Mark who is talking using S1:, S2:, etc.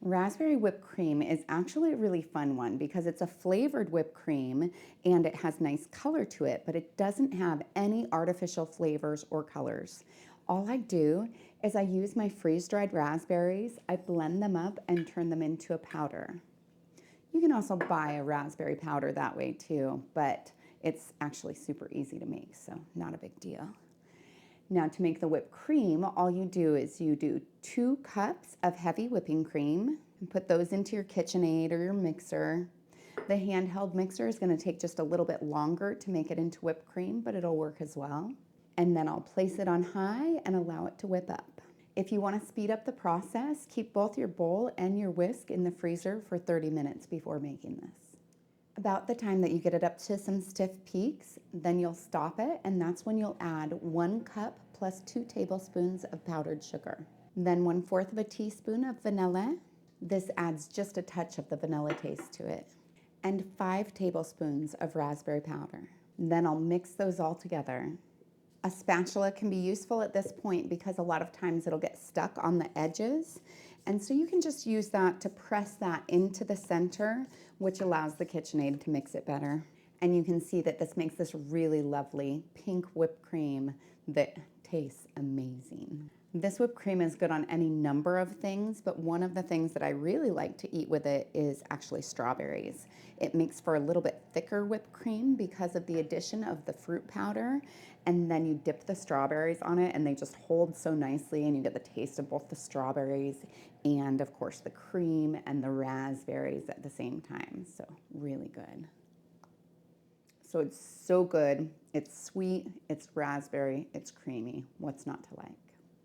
S1: Raspberry whipped cream is actually a really fun one because it's a flavored whipped cream and it has nice color to it, but it doesn't have any artificial flavors or colors. All I do is I use my freeze-dried raspberries, I blend them up and turn them into a powder. You can also buy a raspberry powder that way too, but it's actually super easy to make, so not a big deal. Now to make the whipped cream, all you do is you do 2 cups of heavy whipping cream and put those into your KitchenAid or your mixer. The handheld mixer is going to take just a little bit longer to make it into whipped cream, but it'll work as well. And then I'll place it on high and allow it to whip up. If you want to speed up the process, keep both your bowl and your whisk in the freezer for 30 minutes before making this. About the time that you get it up to some stiff peaks, then you'll stop it, and that's when you'll add 1 cup plus 2 tablespoons of powdered sugar. Then 1/4 of a teaspoon of vanilla. This adds just a touch of the vanilla taste to it. And 5 tablespoons of raspberry powder. Then I'll mix those all together. A spatula can be useful at this point because a lot of times it'll get stuck on the edges. And so you can just use that to press that into the center, which allows the KitchenAid to mix it better. And you can see that this makes this really lovely pink whipped cream that tastes amazing. This whipped cream is good on any number of things, but one of the things that I really like to eat with it is actually strawberries. It makes for a little bit thicker whipped cream because of the addition of the fruit powder, and then you dip the strawberries on it and they just hold so nicely and you get the taste of both the strawberries and of course the cream and the raspberries at the same time. So really good. So it's so good. It's sweet, it's raspberry, it's creamy. What's not to like?